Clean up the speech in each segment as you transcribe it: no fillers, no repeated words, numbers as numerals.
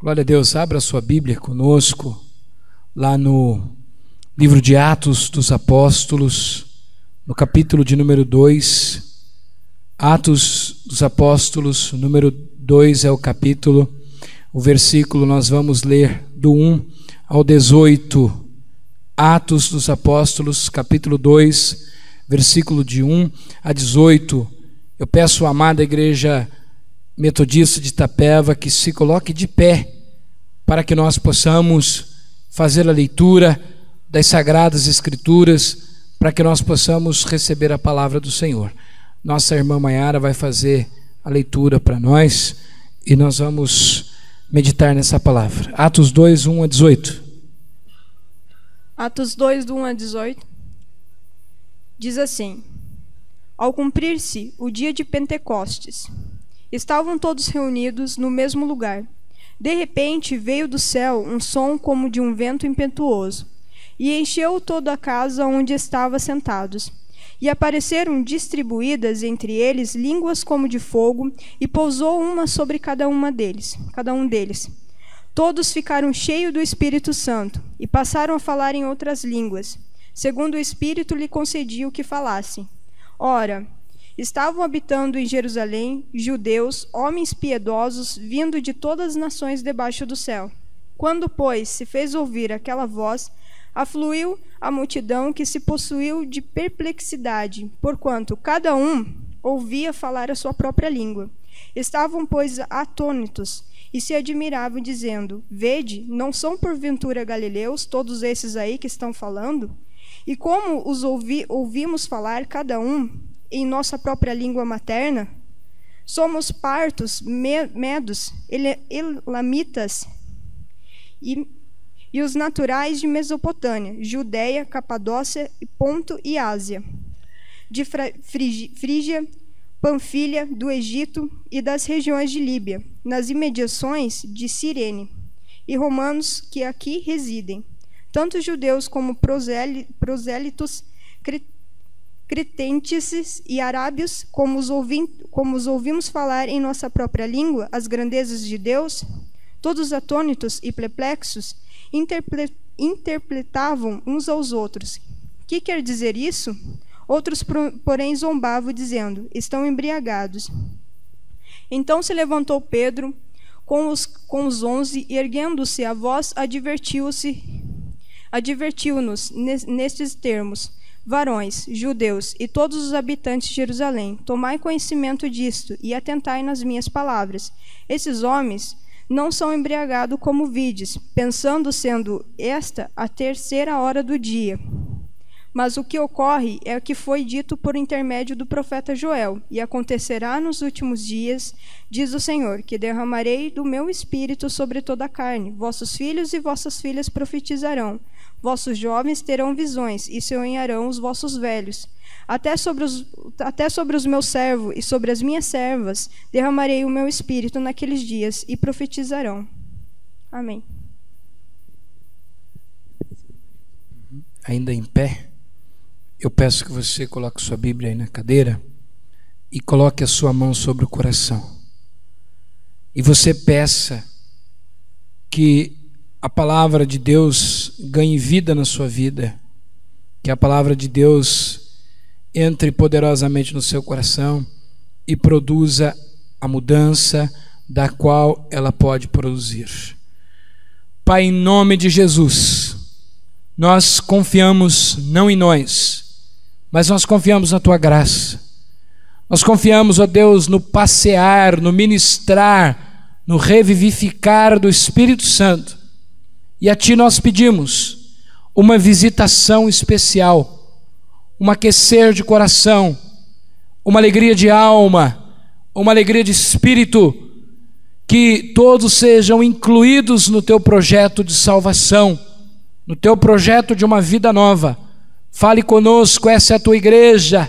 Glória a Deus. Abra sua Bíblia conosco lá no livro de Atos dos Apóstolos, no capítulo de número 2. Atos dos Apóstolos, número 2 é o capítulo. O versículo nós vamos ler do 1 ao 18. Atos dos Apóstolos, capítulo 2, versículo de 1 a 18. Eu peço à amada igreja metodista de Itapeva que se coloque de pé para que nós possamos fazer a leitura das Sagradas Escrituras, para que nós possamos receber a palavra do Senhor. Nossa irmã Maiara vai fazer a leitura para nós e nós vamos meditar nessa palavra. Atos 2, 1 a 18. Atos 2, do 1 a 18, diz assim: Ao cumprir-se o dia de Pentecostes, estavam todos reunidos no mesmo lugar. De repente veio do céu um som como de um vento impetuoso, e encheu toda a casa onde estavam sentados. E apareceram distribuídas entre eles línguas como de fogo, e pousou uma sobre cada um deles. Todos ficaram cheios do Espírito Santo, e passaram a falar em outras línguas, segundo o Espírito lhe concedia o que falassem. Ora, estavam habitando em Jerusalém judeus, homens piedosos, vindo de todas as nações debaixo do céu. Quando, pois, se fez ouvir aquela voz, afluiu a multidão que se possuiu de perplexidade, porquanto cada um ouvia falar a sua própria língua. Estavam, pois, atônitos, e se admiravam, dizendo: Vede, não são porventura galileus todos esses aí que estão falando? E como os ouvimos falar cada um em nossa própria língua materna? Somos partos, medos, elamitas e os naturais de Mesopotâmia, Judeia, Capadócia, Ponto e Ásia, de Frígia, Panfilha, do Egito e das regiões de Líbia, nas imediações de Cirene, e romanos que aqui residem, tanto judeus como prosélitos, cretenses e arábios, como os ouvimos falar em nossa própria língua as grandezas de Deus. Todos atônitos e perplexos interpretavam uns aos outros: Que quer dizer isso? Outros, porém, zombavam, dizendo: Estão embriagados. Então se levantou Pedro com os 11, e erguendo-se a voz, advertiu-nos nestes termos: Varões, judeus e todos os habitantes de Jerusalém, tomai conhecimento disto e atentai nas minhas palavras. Esses homens não são embriagados como vides, pensando sendo esta a terceira hora do dia. Mas o que ocorre é o que foi dito por intermédio do profeta Joel: E acontecerá nos últimos dias, diz o Senhor, que derramarei do meu espírito sobre toda a carne. Vossos filhos e vossas filhas profetizarão. Vossos jovens terão visões, e sonharão os vossos velhos. Até sobre os meus servos e sobre as minhas servas derramarei o meu espírito naqueles dias, e profetizarão. Amém. Ainda em pé, eu peço que você coloque sua Bíblia aí na cadeira e coloque a sua mão sobre o coração. E você peça que a palavra de Deus ganhe vida na sua vida, que a palavra de Deus entre poderosamente no seu coração e produza a mudança da qual ela pode produzir. Pai, em nome de Jesus, nós confiamos não em nós, mas nós confiamos na Tua graça. Nós confiamos, ó Deus, no passear, no ministrar, no revivificar do Espírito Santo. E a Ti nós pedimos uma visitação especial, um aquecer de coração, uma alegria de alma, uma alegria de espírito, que todos sejam incluídos no Teu projeto de salvação, no Teu projeto de uma vida nova. Fale conosco, essa é a Tua igreja,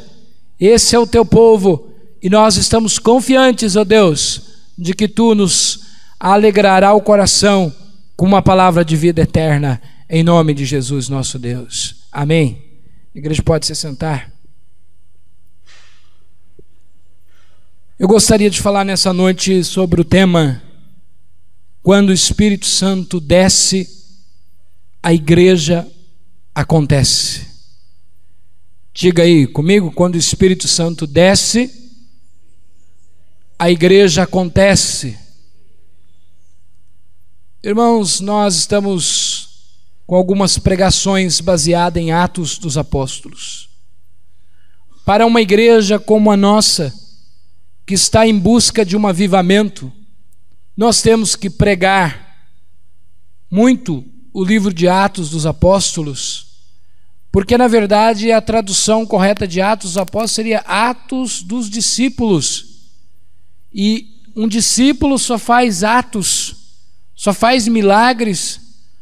esse é o Teu povo, e nós estamos confiantes, ó Deus, de que Tu nos alegrará o coração com uma palavra de vida eterna, em nome de Jesus nosso Deus. Amém. A igreja pode se sentar. Eu gostaria de falar nessa noite sobre o tema quando o Espírito Santo desce, a igreja acontece. Diga aí comigo, quando o Espírito Santo desce, a igreja acontece. Irmãos, nós estamos com algumas pregações baseadas em Atos dos Apóstolos. Para uma igreja como a nossa, que está em busca de um avivamento, nós temos que pregar muito o livro de Atos dos Apóstolos, porque na verdade a tradução correta de Atos dos Apóstolos seria Atos dos Discípulos. E um discípulo só faz atos, só faz milagres,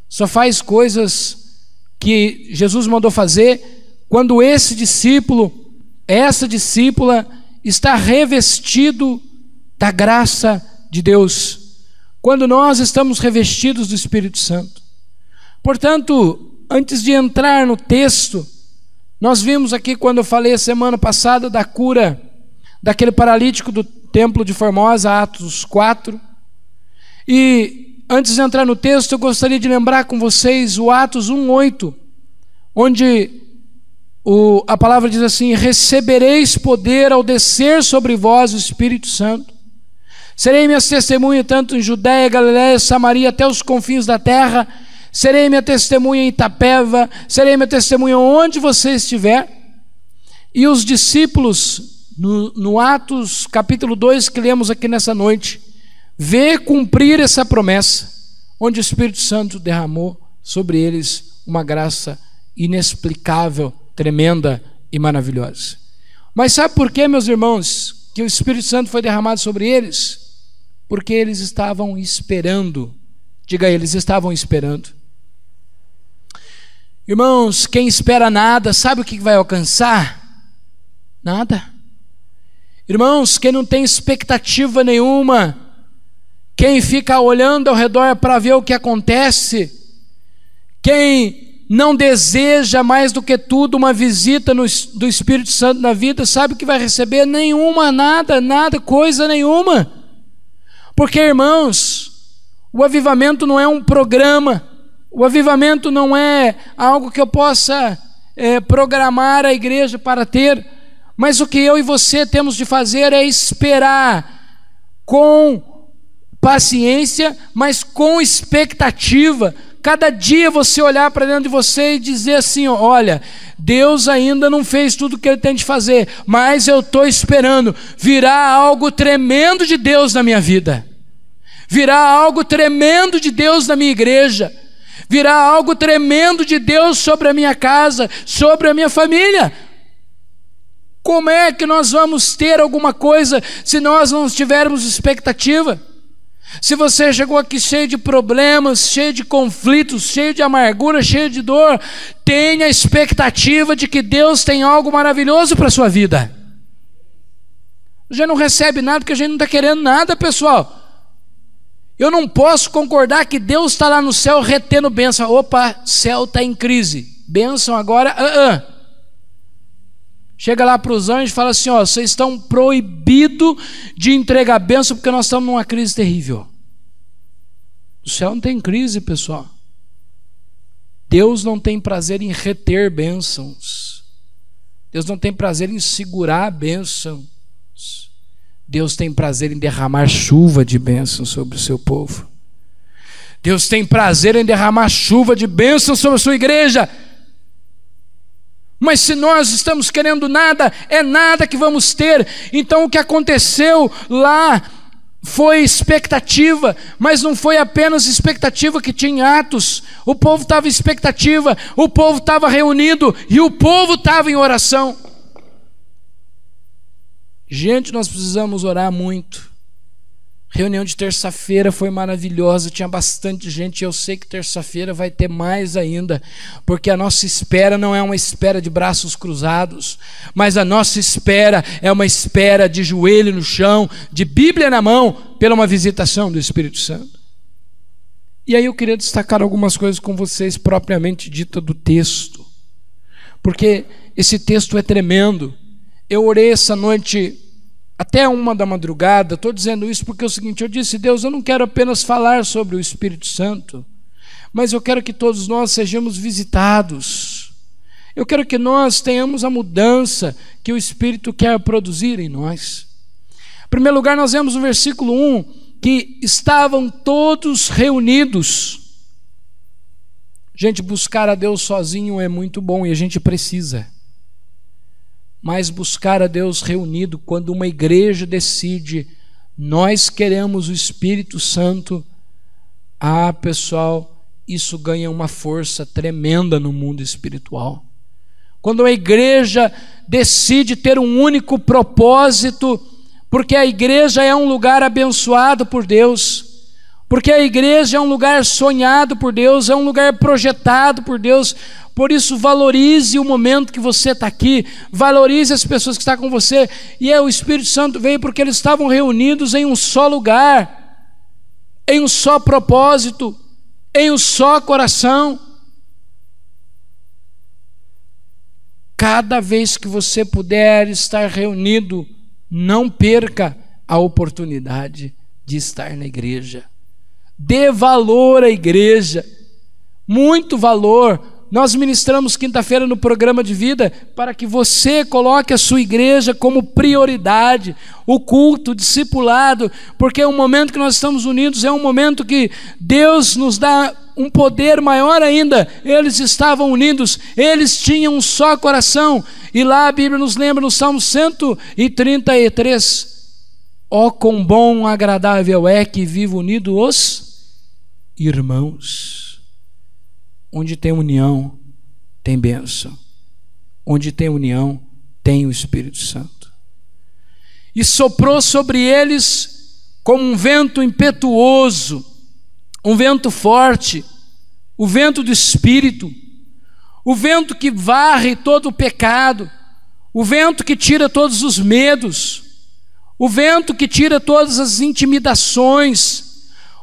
só faz coisas que Jesus mandou fazer quando esse discípulo, essa discípula está revestido da graça de Deus, quando nós estamos revestidos do Espírito Santo. Portanto, antes de entrar no texto, nós vimos aqui, quando eu falei a semana passada da cura daquele paralítico do Templo de Formosa, Atos 4. E antes de entrar no texto, eu gostaria de lembrar com vocês o Atos 1:8, onde a palavra diz assim: recebereis poder ao descer sobre vós o Espírito Santo. Serei minhas testemunhas tanto em Judéia, Galiléia, Samaria, até os confins da terra. Serei minha testemunha em Itapeva, serei minha testemunha onde você estiver. E os discípulos, no Atos capítulo 2, que lemos aqui nessa noite, vê cumprir essa promessa, onde o Espírito Santo derramou sobre eles uma graça inexplicável, tremenda e maravilhosa. Mas sabe por quê, meus irmãos, que o Espírito Santo foi derramado sobre eles? Porque eles estavam esperando. Diga aí, eles estavam esperando. Irmãos, quem espera nada, sabe o que vai alcançar? Nada. Irmãos, quem não tem expectativa nenhuma, quem fica olhando ao redor para ver o que acontece, quem não deseja mais do que tudo uma visita do Espírito Santo na vida, sabe o que vai receber? Nenhuma, nada, coisa nenhuma. Porque, irmãos, o avivamento não é um programa, o avivamento não é algo que eu possa programar a igreja para ter, mas o que eu e você temos de fazer é esperar com paciência, mas com expectativa. Cada dia você olhar para dentro de você e dizer assim: olha, Deus ainda não fez tudo o que Ele tem de fazer, mas eu estou esperando, virá algo tremendo de Deus na minha vida, virá algo tremendo de Deus na minha igreja, virá algo tremendo de Deus sobre a minha casa, sobre a minha família. Como é que nós vamos ter alguma coisa se nós não tivermos expectativa? Se você chegou aqui cheio de problemas, cheio de conflitos, cheio de amargura, cheio de dor, tenha expectativa de que Deus tem algo maravilhoso para a sua vida. A gente não recebe nada porque a gente não está querendo nada, pessoal. Eu não posso concordar que Deus está lá no céu retendo bênção. Opa, céu está em crise, bênção agora, Chega lá para os anjos e fala assim: vocês estão proibidos de entregar bênção porque nós estamos numa crise terrível. O céu não tem crise, pessoal. Deus não tem prazer em reter bênçãos. Deus não tem prazer em segurar bênçãos. Deus tem prazer em derramar chuva de bênçãos sobre o seu povo. Deus tem prazer em derramar chuva de bênçãos sobre a sua igreja. Mas se nós estamos querendo nada, é nada que vamos ter. Então o que aconteceu lá foi expectativa, mas não foi apenas expectativa que tinha em Atos. O povo estava em expectativa, o povo estava reunido e o povo estava em oração. Gente, nós precisamos orar muito. Reunião de terça-feira foi maravilhosa, tinha bastante gente, eu sei que terça-feira vai ter mais ainda, porque a nossa espera não é uma espera de braços cruzados, mas a nossa espera é uma espera de joelho no chão, de Bíblia na mão, pela uma visitação do Espírito Santo. E aí eu queria destacar algumas coisas com vocês, propriamente dita do texto, porque esse texto é tremendo. Eu orei essa noite até 1 da madrugada. Estou dizendo isso porque é o seguinte: eu disse, Deus, eu não quero apenas falar sobre o Espírito Santo, mas eu quero que todos nós sejamos visitados. Eu quero que nós tenhamos a mudança que o Espírito quer produzir em nós. Em primeiro lugar, nós vemos no versículo 1 que estavam todos reunidos. Gente, buscar a Deus sozinho é muito bom e a gente precisa. Mas buscar a Deus reunido, quando uma igreja decide, nós queremos o Espírito Santo, pessoal, isso ganha uma força tremenda no mundo espiritual. Quando a igreja decide ter um único propósito, porque a igreja é um lugar abençoado por Deus, porque a igreja é um lugar sonhado por Deus, é um lugar projetado por Deus. Por isso, valorize o momento que você está aqui, valorize as pessoas que estão com você. E o Espírito Santo veio porque eles estavam reunidos em um só lugar, em um só propósito, em um só coração. Cada vez que você puder estar reunido, não perca a oportunidade de estar na igreja. Dê valor à igreja, muito valor. Nós ministramos quinta-feira no programa de vida para que você coloque a sua igreja como prioridade, o culto, o discipulado, porque é um momento que nós estamos unidos, é um momento que Deus nos dá um poder maior ainda. Eles estavam unidos, eles tinham um só coração, e lá a Bíblia nos lembra no Salmo 133, ó quão bom, agradável é que vivam unidos os irmãos. Onde tem união, tem bênção. Onde tem união, tem o Espírito Santo. E soprou sobre eles como um vento impetuoso, um vento forte, o vento do Espírito, o vento que varre todo o pecado, o vento que tira todos os medos, o vento que tira todas as intimidações,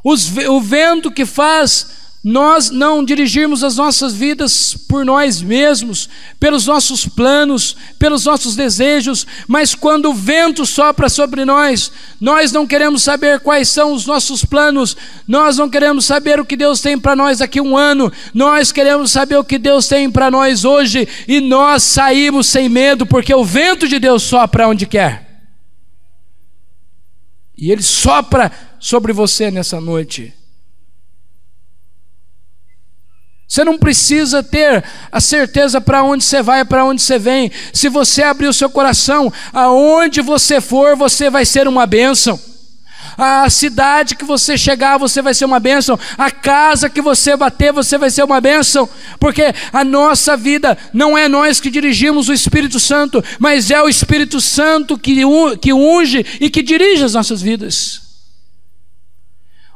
o vento que faz nós não dirigirmos as nossas vidas por nós mesmos, pelos nossos planos, pelos nossos desejos, mas quando o vento sopra sobre nós, nós não queremos saber quais são os nossos planos, nós não queremos saber o que Deus tem para nós daqui a um ano, nós queremos saber o que Deus tem para nós hoje, e nós saímos sem medo, porque o vento de Deus sopra onde quer, e Ele sopra sobre você nessa noite. Você não precisa ter a certeza para onde você vai, para onde você vem. Se você abrir o seu coração, aonde você for, você vai ser uma bênção. A cidade que você chegar, você vai ser uma bênção. A casa que você bater, você vai ser uma bênção. Porque a nossa vida não é nós que dirigimos o Espírito Santo, mas é o Espírito Santo que unge e que dirige as nossas vidas.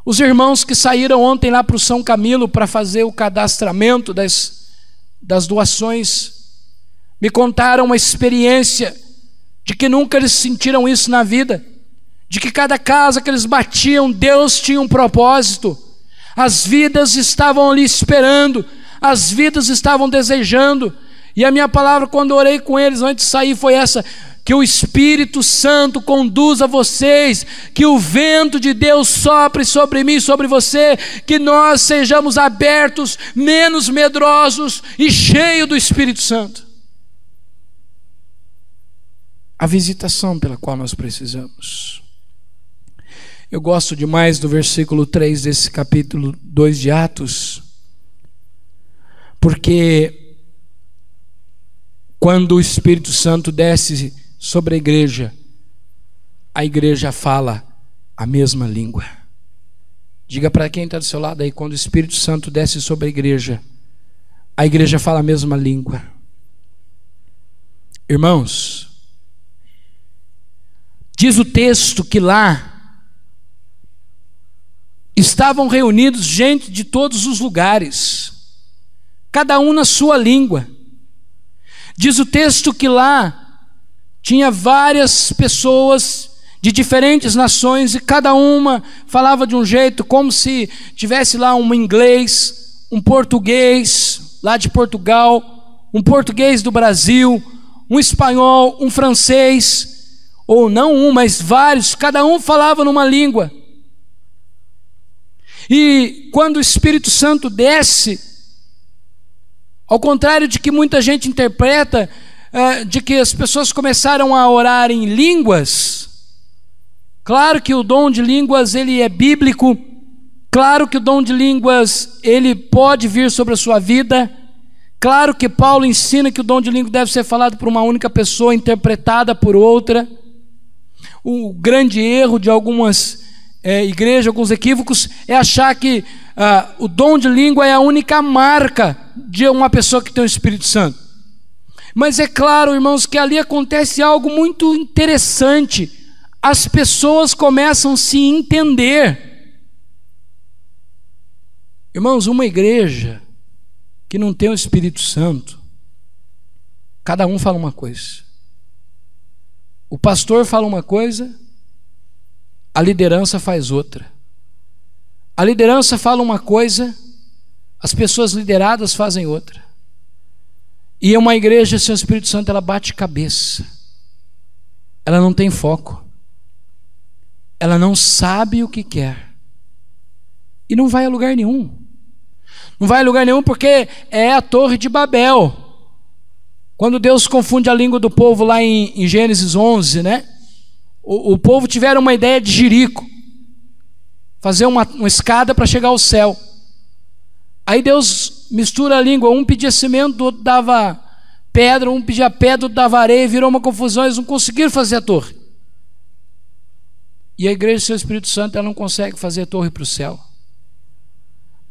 Os irmãos que saíram ontem lá para o São Camilo para fazer o cadastramento das doações, me contaram uma experiência de que nunca eles sentiram isso na vida, de que cada casa que eles batiam, Deus tinha um propósito, as vidas estavam ali esperando, as vidas estavam desejando, e a minha palavra quando orei com eles antes de sair foi essa: que o Espírito Santo conduza vocês, que o vento de Deus sopre sobre mim, sobre você, que nós sejamos abertos, menos medrosos e cheios do Espírito Santo. A visitação pela qual nós precisamos. Eu gosto demais do versículo 3 desse capítulo 2 de Atos, porque quando o Espírito Santo desce sobre a igreja fala a mesma língua. Diga para quem está do seu lado aí: quando o Espírito Santo desce sobre a igreja fala a mesma língua. Irmãos, diz o texto que lá estavam reunidos gente de todos os lugares, cada um na sua língua. Diz o texto que lá tinha várias pessoas de diferentes nações e cada uma falava de um jeito, como se tivesse lá um inglês, um português lá de Portugal, um português do Brasil, um espanhol, um francês, ou não um, mas vários, cada um falava numa língua. E quando o Espírito Santo desce, ao contrário de que muita gente interpreta, de que as pessoas começaram a orar em línguas, claro que o dom de línguas ele é bíblico, claro que o dom de línguas ele pode vir sobre a sua vida, claro que Paulo ensina que o dom de língua deve ser falado por uma única pessoa, interpretada por outra. O grande erro de algumas igrejas, alguns equívocos, é achar que o dom de língua é a única marca de uma pessoa que tem o Espírito Santo. Mas é claro, irmãos, que ali acontece algo muito interessante. As pessoas começam a se entender. Irmãos, uma igreja que não tem o Espírito Santo, cada um fala uma coisa. O pastor fala uma coisa, a liderança faz outra. A liderança fala uma coisa, as pessoas lideradas fazem outra. E uma igreja sem o Espírito Santo, ela bate cabeça. Ela não tem foco. Ela não sabe o que quer. E não vai a lugar nenhum. Não vai a lugar nenhum porque é a Torre de Babel. Quando Deus confunde a língua do povo lá em Gênesis 11, né? O povo tiveram uma ideia de Jerico. Fazer uma escada para chegar ao céu. Aí Deus mistura a língua. Um pedia cimento, o outro dava pedra. Um pedia pedra, o outro dava areia. Virou uma confusão, eles não conseguiram fazer a torre. E a igreja sem o Espírito Santo, ela não consegue fazer a torre para o céu.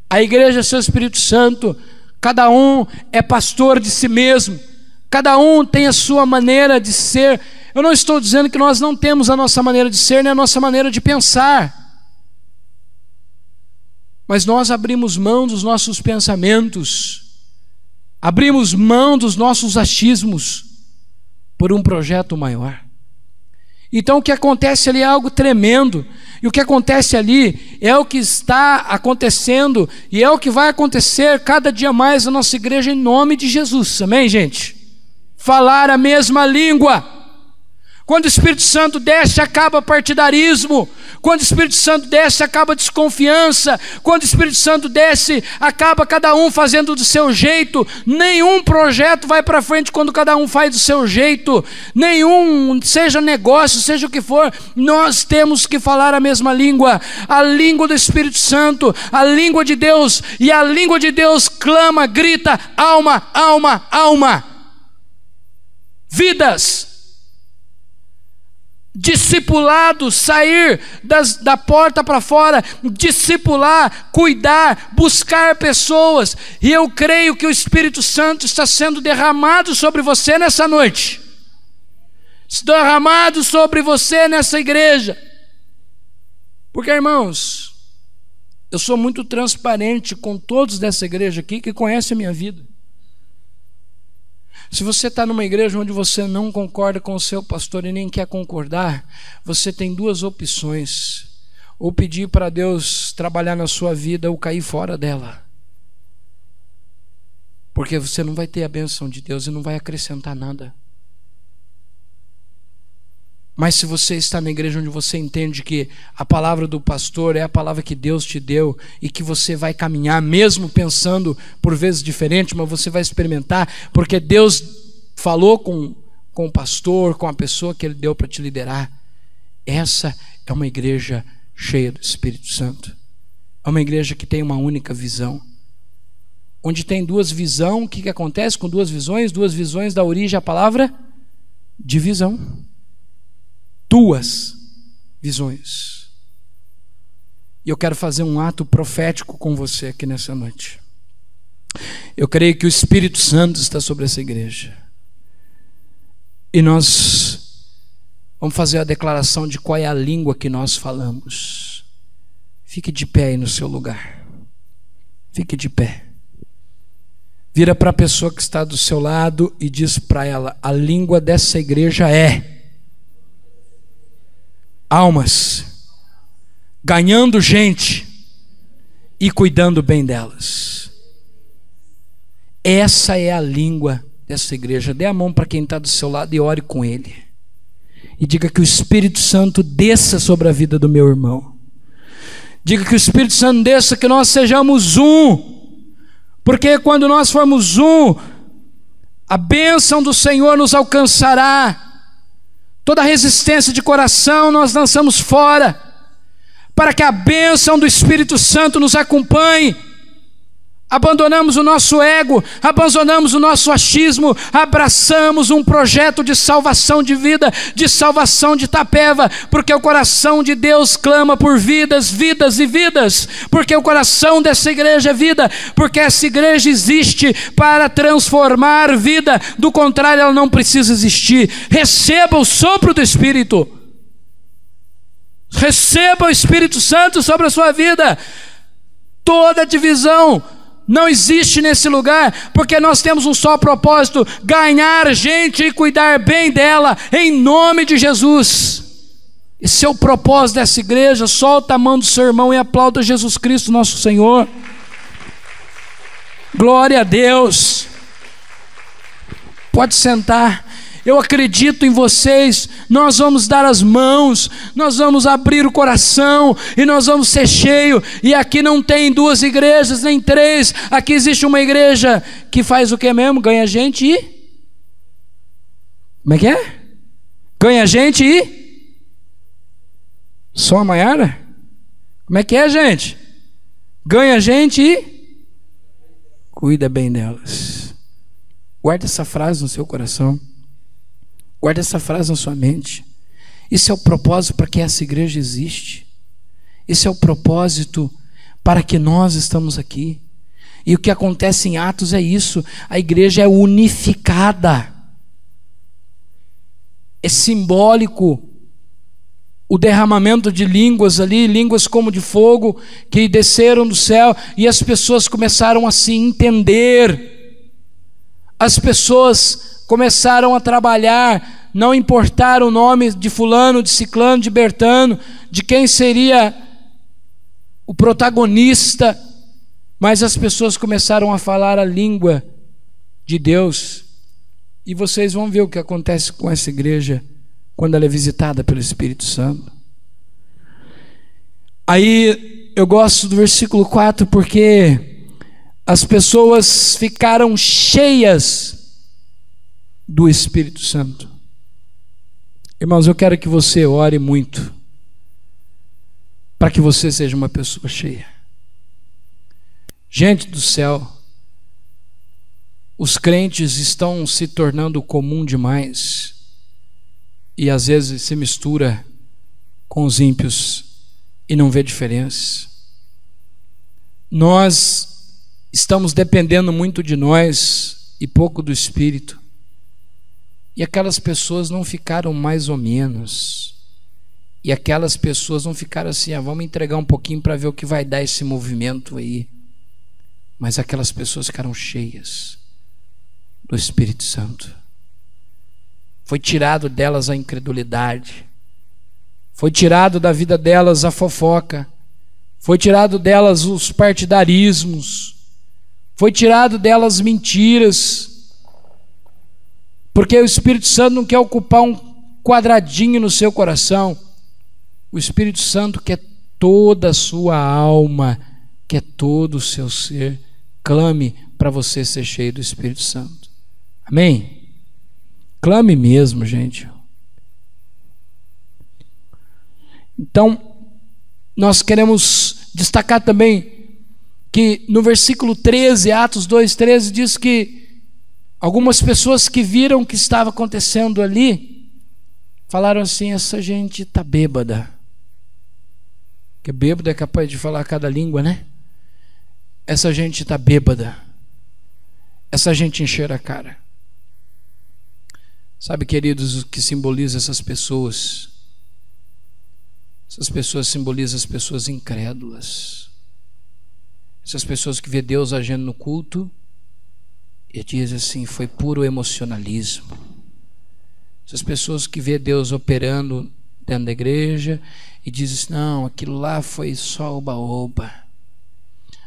A igreja sem o Espírito Santo, cada um é pastor de si mesmo. Cada um tem a sua maneira de ser. Eu não estou dizendo que nós não temos a nossa maneira de ser, nem a nossa maneira de pensar. Mas nós abrimos mão dos nossos pensamentos, abrimos mão dos nossos achismos por um projeto maior. Então o que acontece ali é algo tremendo, e o que acontece ali é o que está acontecendo, e é o que vai acontecer cada dia mais na nossa igreja em nome de Jesus, amém, gente? Falar a mesma língua. Quando o Espírito Santo desce, acaba partidarismo. Quando o Espírito Santo desce, acaba desconfiança. Quando o Espírito Santo desce, acaba cada um fazendo do seu jeito. Nenhum projeto vai para frente quando cada um faz do seu jeito. Nenhum, seja negócio, seja o que for, nós temos que falar a mesma língua. A língua do Espírito Santo, a língua de Deus. E a língua de Deus clama, grita, alma, alma, alma. Vidas. Discipulado, sair da porta para fora, discipular, cuidar, buscar pessoas. E eu creio que o Espírito Santo está sendo derramado sobre você nessa noite, derramado sobre você nessa igreja. Porque, irmãos, eu sou muito transparente com todos dessa igreja aqui que conhecem a minha vida. Se você está numa igreja onde você não concorda com o seu pastor e nem quer concordar, você tem duas opções: ou pedir para Deus trabalhar na sua vida, ou cair fora dela, porque você não vai ter a bênção de Deus e não vai acrescentar nada. Mas se você está na igreja onde você entende que a palavra do pastor é a palavra que Deus te deu, e que você vai caminhar mesmo pensando por vezes diferente, mas você vai experimentar, porque Deus falou com o pastor, com a pessoa que Ele deu para te liderar. Essa é uma igreja cheia do Espírito Santo. É uma igreja que tem uma única visão. Onde tem duas visões, o que acontece com duas visões? Duas visões dá origem à palavra divisão. Duas visões. E eu quero fazer um ato profético com você aqui nessa noite. Eu creio que o Espírito Santo está sobre essa igreja. E nós vamos fazer a declaração de qual é a língua que nós falamos. Fique de pé aí no seu lugar. Fique de pé. Vira para a pessoa que está do seu lado e diz para ela: a língua dessa igreja é almas, ganhando gente e cuidando bem delas. Essa é a língua dessa igreja. Dê a mão para quem está do seu lado e ore com ele. e diga que o Espírito Santo desça sobre a vida do meu irmão. Diga que o Espírito Santo desça, que nós sejamos um. Porque quando nós formos um, a bênção do Senhor nos alcançará. Toda resistência de coração nós lançamos fora, para que a bênção do Espírito Santo nos acompanhe. Abandonamos o nosso ego, abandonamos o nosso achismo, abraçamos um projeto de salvação de vida, de salvação de Itapeva, porque o coração de Deus clama por vidas, vidas e vidas, porque o coração dessa igreja é vida, porque essa igreja existe para transformar vida, do contrário ela não precisa existir. Receba o sopro do Espírito, receba o Espírito Santo sobre a sua vida. Toda divisão não existe nesse lugar, porque nós temos um só propósito: ganhar gente e cuidar bem dela, em nome de Jesus. Esse é o propósito dessa igreja. Solta a mão do seu irmão e aplauda Jesus Cristo nosso Senhor. Glória a Deus. Pode sentar. Eu acredito em vocês. Nós vamos dar as mãos, nós vamos abrir o coração e nós vamos ser cheios. E aqui não tem duas igrejas, nem três. Aqui existe uma igreja que faz o que mesmo? Ganha gente e... Como é que é? Ganha gente e... Só a Maiara? Como é que é, gente? Ganha gente e... Cuida bem delas. Guarda essa frase no seu coração. Guarda essa frase na sua mente. Isso é o propósito para que essa igreja existe. Esse é o propósito para que nós estamos aqui. E o que acontece em Atos é isso. A igreja é unificada. É simbólico o derramamento de línguas ali, línguas como de fogo, que desceram do céu, e as pessoas começaram a se entender. As pessoas começaram a trabalhar, não importar o nome de fulano, de ciclano, de bertano, de quem seria o protagonista, mas as pessoas começaram a falar a língua de Deus. E vocês vão ver o que acontece com essa igreja quando ela é visitada pelo Espírito Santo. Aí eu gosto do versículo 4, porque as pessoas ficaram cheias do Espírito Santo. Irmãos, eu quero que você ore muito para que você seja uma pessoa cheia. Gente do céu, os crentes estão se tornando comum demais e às vezes se mistura com os ímpios e não vê diferença. Nós estamos dependendo muito de nós e pouco do Espírito. E aquelas pessoas não ficaram mais ou menos. E aquelas pessoas não ficaram assim, vamos entregar um pouquinho para ver o que vai dar esse movimento aí. Mas aquelas pessoas ficaram cheias do Espírito Santo. Foi tirado delas a incredulidade. Foi tirado da vida delas a fofoca. Foi tirado delas os partidarismos. Foi tirado delas mentiras. Porque o Espírito Santo não quer ocupar um quadradinho no seu coração. O Espírito Santo quer toda a sua alma, quer todo o seu ser. Clame para você ser cheio do Espírito Santo. Amém? Clame mesmo, gente. Então, nós queremos destacar também que no versículo 13, Atos 2:13, diz que algumas pessoas que viram o que estava acontecendo ali, falaram assim: essa gente está bêbada. Porque bêbado é capaz de falar cada língua, né? Essa gente está bêbada. Essa gente encheram a cara. Sabe, queridos, o que simboliza essas pessoas? Essas pessoas simbolizam as pessoas incrédulas. Essas pessoas que vê Deus agindo no culto e diz assim, foi puro emocionalismo. Essas pessoas que vê Deus operando dentro da igreja e diz assim, não, aquilo lá foi só oba-oba.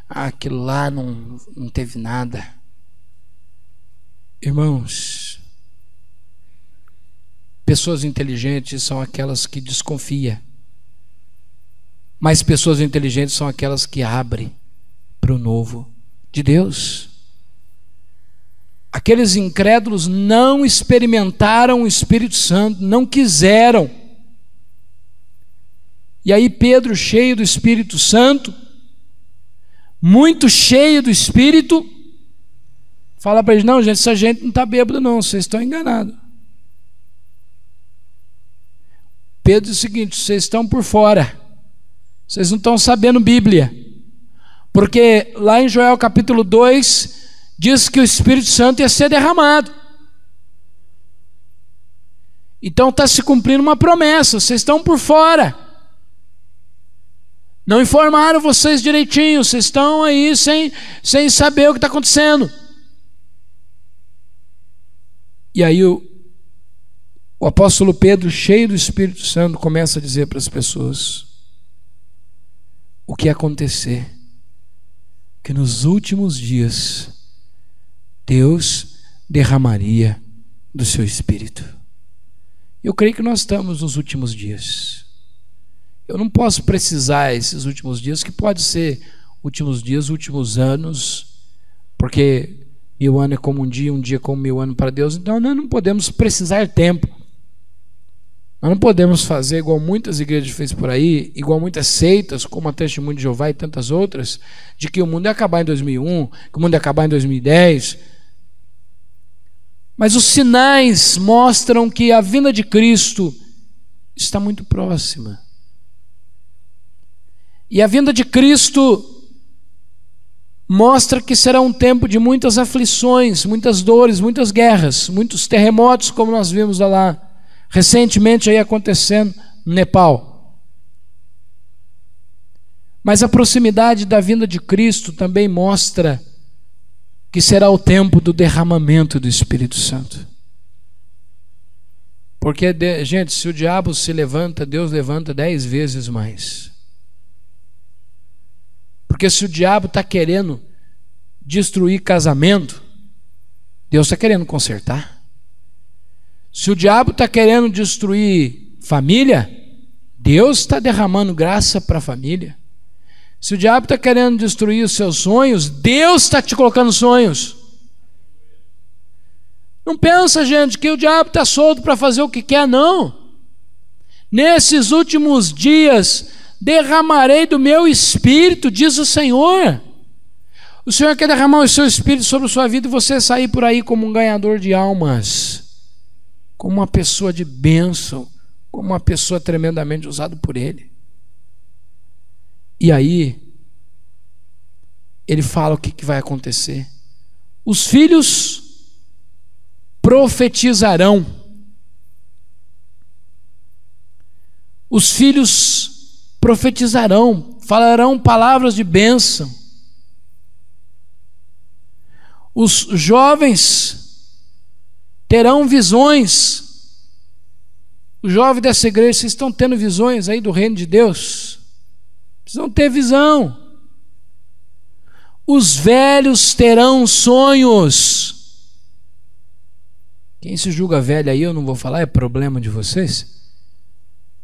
Aquilo lá não teve nada. Irmãos, Pessoas inteligentes são aquelas que desconfiam, mas pessoas inteligentes são aquelas que abrem para o novo de Deus. Aqueles incrédulos não experimentaram o Espírito Santo, não quiseram. E aí Pedro, cheio do Espírito Santo, muito cheio do Espírito, fala para eles: não, gente, essa gente não está bêbada não, vocês estão enganados. Pedro diz o seguinte: vocês estão por fora, vocês não estão sabendo Bíblia, porque lá em Joel capítulo 2 diz que o Espírito Santo ia ser derramado. Então está se cumprindo uma promessa, vocês estão por fora, não informaram vocês direitinho, vocês estão aí sem saber o que está acontecendo. E aí o apóstolo Pedro, cheio do Espírito Santo, começa a dizer para as pessoas o que ia acontecer, que nos últimos dias Deus derramaria do seu Espírito. Eu creio que nós estamos nos últimos dias. Eu não posso precisar esses últimos dias, que pode ser últimos dias, últimos anos, porque 1000 anos é como um dia como 1000 anos para Deus. Então nós não podemos precisar tempo. Nós não podemos fazer igual muitas igrejas fez por aí, igual muitas seitas, como a Testemunho de Jeová e tantas outras, de que o mundo ia acabar em 2001, que o mundo ia acabar em 2010. Mas os sinais mostram que a vinda de Cristo está muito próxima. E a vinda de Cristo mostra que será um tempo de muitas aflições, muitas dores, muitas guerras, muitos terremotos, como nós vimos lá recentemente aí acontecendo no Nepal. Mas a proximidade da vinda de Cristo também mostra que será o tempo do derramamento do Espírito Santo. Porque, gente, se o diabo se levanta, Deus levanta 10 vezes mais. Porque se o diabo está querendo destruir casamento, Deus está querendo consertar. Se o diabo está querendo destruir família, Deus está derramando graça para a família. Se o diabo está querendo destruir os seus sonhos, Deus está te colocando sonhos. Não pensa, gente, que o diabo está solto para fazer o que quer, não. Nesses últimos dias derramarei do meu Espírito, diz o Senhor. O Senhor quer derramar o seu Espírito sobre a sua vida e você sair por aí como um ganhador de almas, como uma pessoa de bênção, como uma pessoa tremendamente usada por Ele. E aí ele fala o que vai acontecer. Os filhos profetizarão. Os filhos profetizarão, falarão palavras de bênção. Os jovens terão visões. Os jovens dessa igreja, vocês estão tendo visões aí do reino de Deus? Precisam ter visão. Os velhos terão sonhos. Quem se julga velho aí, eu não vou falar, é problema de vocês.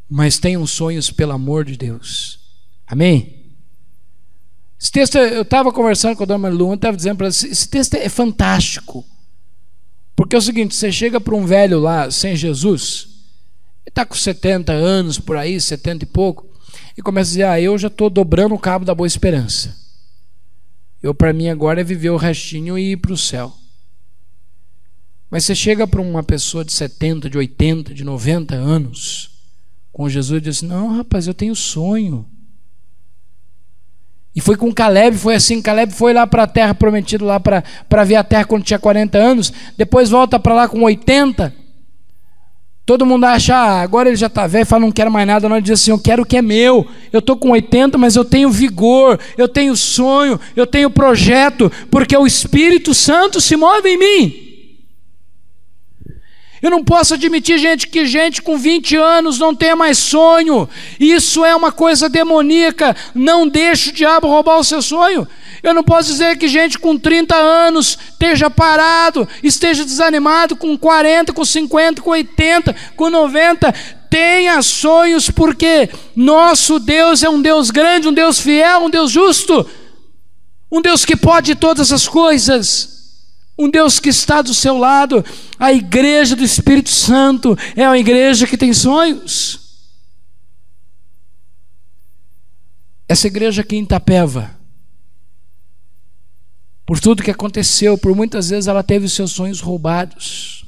Mas tenham sonhos pelo amor de Deus. Amém? Esse texto, eu estava conversando com a dona Marilu, estava dizendo para ela, esse texto é fantástico. Porque é o seguinte, você chega para um velho lá, sem Jesus, ele está com 70 anos, por aí, 70 e pouco, e começa a dizer, eu já estou dobrando o cabo da Boa Esperança. Para mim agora é viver o restinho e ir para o céu. Mas você chega para uma pessoa de 70, de 80, de 90 anos, com Jesus, e diz, não, rapaz, eu tenho sonho. E foi com Caleb, foi assim, Caleb foi lá para a terra prometida, lá para ver a terra quando tinha 40 anos, depois volta para lá com 80, todo mundo acha, agora ele já está velho, fala, não quero mais nada, não, ele diz assim, eu quero o que é meu, eu estou com 80, mas eu tenho vigor, eu tenho sonho, eu tenho projeto, porque o Espírito Santo se move em mim. Eu não posso admitir que gente com 20 anos não tenha mais sonho. Isso é uma coisa demoníaca. Não deixe o diabo roubar o seu sonho. Eu não posso dizer que gente com 30 anos esteja parado, esteja desanimado, com 40, com 50, com 80, com 90. Tenha sonhos, porque nosso Deus é um Deus grande, um Deus fiel, um Deus justo, um Deus que pode todas as coisas, um Deus que está do seu lado. A igreja do Espírito Santo é uma igreja que tem sonhos. Essa igreja aqui em Itapeva, por tudo que aconteceu, por muitas vezes ela teve os seus sonhos roubados.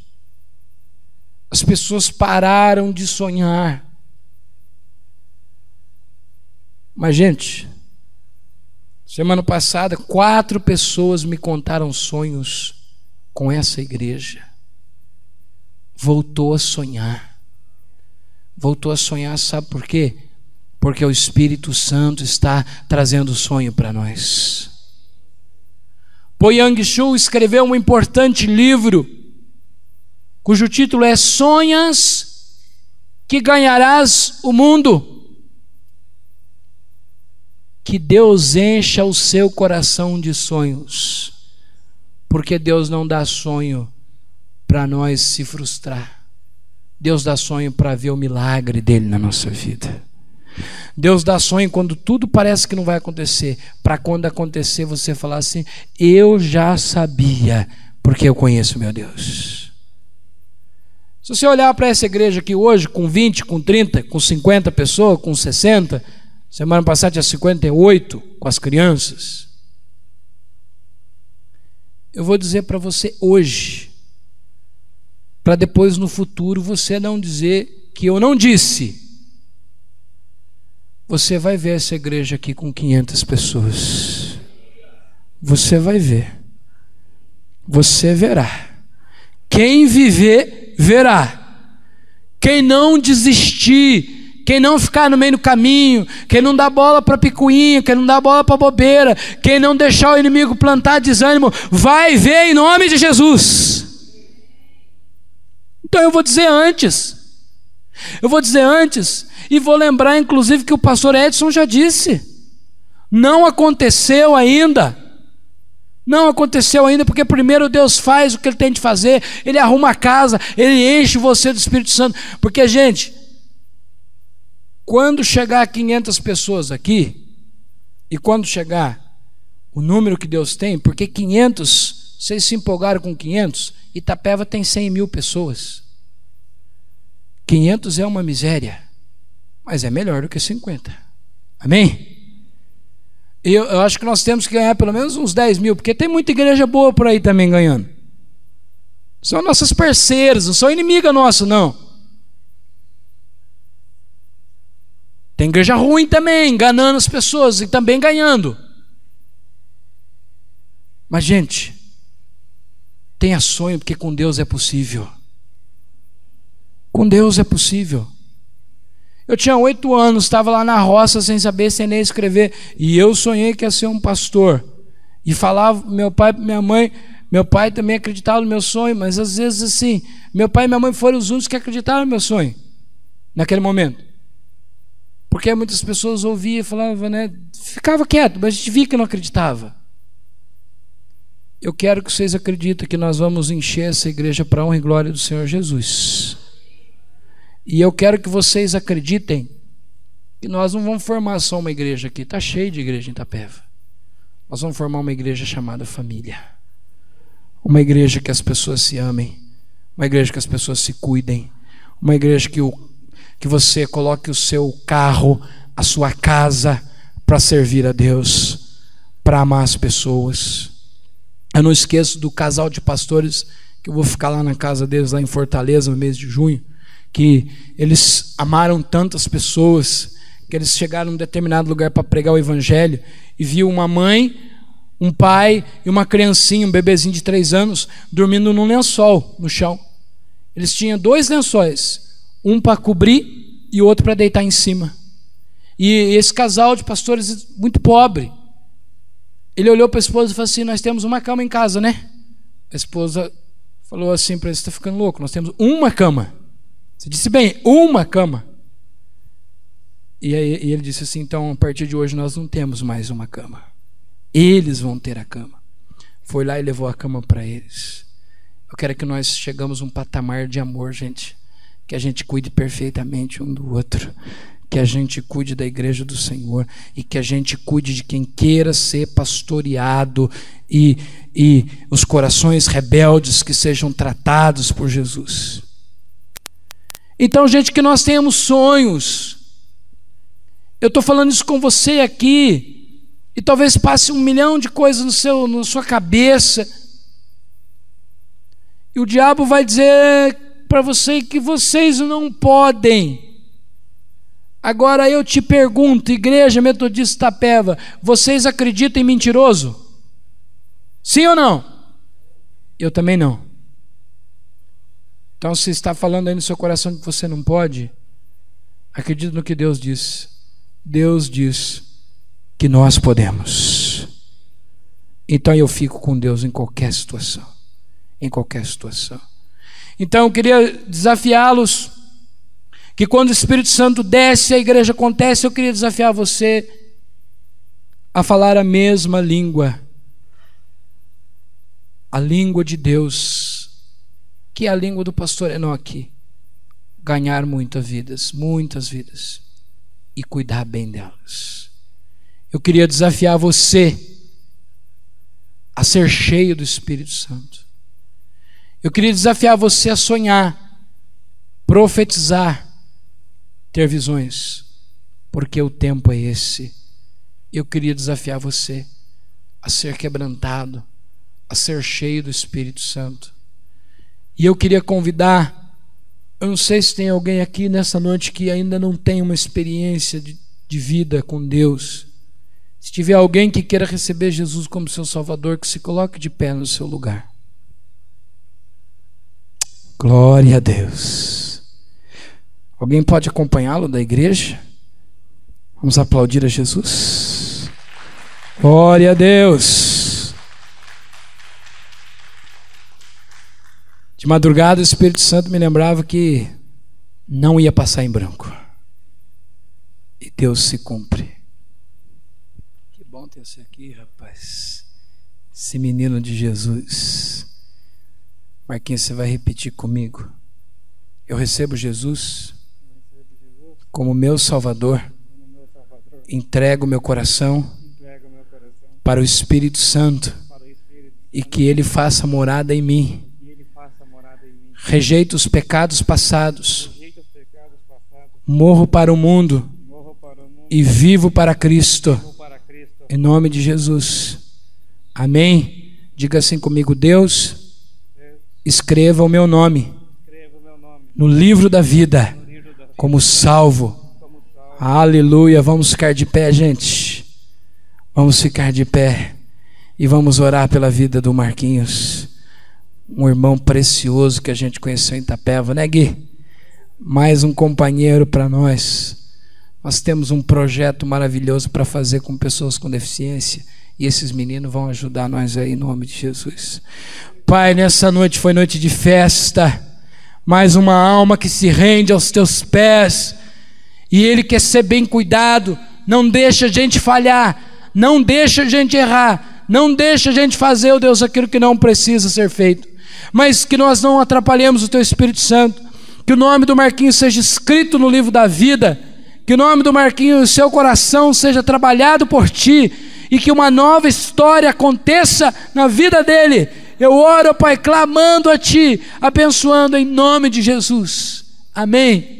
As pessoas pararam de sonhar. Mas, gente, semana passada, 4 pessoas me contaram sonhos com essa igreja. Voltou a sonhar. Voltou a sonhar, sabe por quê? Porque o Espírito Santo está trazendo sonho para nós. Po Yang-Shu escreveu um importante livro, cujo título é Sonhas que Ganharás o Mundo. Que Deus encha o seu coração de sonhos, porque Deus não dá sonho para nós se frustrar. Deus dá sonho para ver o milagre dele na nossa vida. Deus dá sonho quando tudo parece que não vai acontecer, para quando acontecer você falar assim: eu já sabia, porque eu conheço meu Deus. Se você olhar para essa igreja aqui hoje, com 20, com 30, com 50 pessoas, com 60, semana passada tinha 58 com as crianças, eu vou dizer para você hoje, para depois no futuro você não dizer que eu não disse. Você vai ver essa igreja aqui com 500 pessoas. Você vai ver. Você verá. Quem viver, verá. Quem não desistir, quem não ficar no meio do caminho, quem não dá bola para picuinha, quem não dá bola para bobeira, quem não deixar o inimigo plantar desânimo, vai ver em nome de Jesus. Então eu vou dizer antes. E vou lembrar inclusive que o pastor Edson já disse: não aconteceu ainda. Não aconteceu ainda, porque primeiro Deus faz o que Ele tem de fazer. Ele arruma a casa, Ele enche você do Espírito Santo. Porque, gente, quando chegar 500 pessoas aqui, e quando chegar o número que Deus tem, porque 500, vocês se empolgaram com 500, Itapeva tem 100 mil pessoas. 500 é uma miséria, mas é melhor do que 50. Amém? Eu acho que nós temos que ganhar pelo menos uns 10 mil, porque tem muita igreja boa por aí também ganhando. São nossas parceiras, não são inimiga nossa, não. Tem igreja ruim também, enganando as pessoas e também ganhando. Mas, gente, tenha sonho, porque com Deus é possível. Com Deus é possível. Eu tinha 8 anos, estava lá na roça sem saber, sem nem escrever, e eu sonhei que ia ser um pastor. E falava, meu pai e minha mãe, meu pai também acreditava no meu sonho, mas às vezes assim, meu pai e minha mãe foram os únicos que acreditaram no meu sonho, naquele momento. Porque muitas pessoas ouviam e falavam, né, ficava quieto, mas a gente via que não acreditava. Eu quero que vocês acreditem que nós vamos encher essa igreja para a honra e glória do Senhor Jesus. E eu quero que vocês acreditem que nós não vamos formar só uma igreja aqui. Está cheio de igreja em Itapeva. Nós vamos formar uma igreja chamada família. Uma igreja que as pessoas se amem. Uma igreja que as pessoas se cuidem. Uma igreja que você coloque o seu carro, a sua casa, para servir a Deus, para amar as pessoas. Eu não esqueço do casal de pastores, que eu vou ficar lá na casa deles, lá em Fortaleza, no mês de junho, que eles amaram tantas pessoas, que eles chegaram em um determinado lugar para pregar o evangelho, e viu uma mãe, um pai e uma criancinha, um bebezinho de 3 anos, dormindo num lençol no chão. Eles tinham 2 lençóis, um para cobrir e outro para deitar em cima. E esse casal de pastores muito pobre, ele olhou para a esposa e falou assim: nós temos uma cama em casa, né? A esposa falou assim para ele: você está ficando louco, nós temos uma cama. Você disse bem, uma cama. E ele disse assim: então a partir de hoje nós não temos mais uma cama, eles vão ter a cama. Foi lá e levou a cama para eles. Eu quero que nós chegamos a um patamar de amor, gente, que a gente cuide perfeitamente um do outro, que a gente cuide da igreja do Senhor e que a gente cuide de quem queira ser pastoreado e os corações rebeldes que sejam tratados por Jesus. Então, gente, que nós tenhamos sonhos. Eu estou falando isso com você aqui e talvez passe 1 milhão de coisas na sua cabeça e o diabo vai dizer para você que vocês não podem. Agora eu te pergunto, Igreja Metodista Itapeva, vocês acreditam em mentiroso? Sim ou não? Eu também não. Então, se está falando aí no seu coração que você não pode, acredite no que Deus diz. Deus diz que nós podemos. Então eu fico com Deus em qualquer situação. Em qualquer situação. Então eu queria desafiá-los que quando o Espírito Santo desce, a igreja acontece. Eu queria desafiar você a falar a mesma língua, a língua de Deus, que é a língua do pastor Enoque. Ganhar muitas vidas, e cuidar bem delas. Eu queria desafiar você a ser cheio do Espírito Santo. Eu queria desafiar você a sonhar, profetizar, ter visões, porque o tempo é esse. Eu queria desafiar você a ser quebrantado, a ser cheio do Espírito Santo. E eu queria convidar, eu não sei se tem alguém aqui nessa noite que ainda não tem uma experiência de vida com Deus. Se tiver alguém que queira receber Jesus como seu Salvador, que se coloque de pé no seu lugar. Glória a Deus. Alguém pode acompanhá-lo da igreja? Vamos aplaudir a Jesus. Glória a Deus. De madrugada o Espírito Santo me lembrava que não ia passar em branco. E Deus se cumpre. Que bom ter você aqui, rapaz. Esse menino de Jesus. Marquinhos, você vai repetir comigo. Eu recebo Jesus como meu Salvador. Entrego meu coração para o Espírito Santo e que Ele faça morada em mim. Rejeito os pecados passados. Morro para o mundo e vivo para Cristo. Em nome de Jesus. Amém. Diga assim comigo: Deus, escreva o meu nome no livro da vida como salvo. Aleluia. Vamos ficar de pé, gente. Vamos ficar de pé e vamos orar pela vida do Marquinhos, um irmão precioso que a gente conheceu em Itapeva, né, Gui? Mais um companheiro para nós. Nós temos um projeto maravilhoso para fazer com pessoas com deficiência e esses meninos vão ajudar nós aí em nome de Jesus. Pai, nessa noite foi noite de festa, mais uma alma que se rende aos teus pés e Ele quer ser bem cuidado. Não deixa a gente falhar, não deixa a gente errar, não deixa a gente fazer, ó Deus, aquilo que não precisa ser feito, mas que nós não atrapalhemos o Teu Espírito Santo, que o nome do Marquinhos seja escrito no livro da vida, que o nome do Marquinhos, seu coração seja trabalhado por Ti e que uma nova história aconteça na vida dele. Eu oro, Pai, clamando a Ti, abençoando em nome de Jesus. Amém.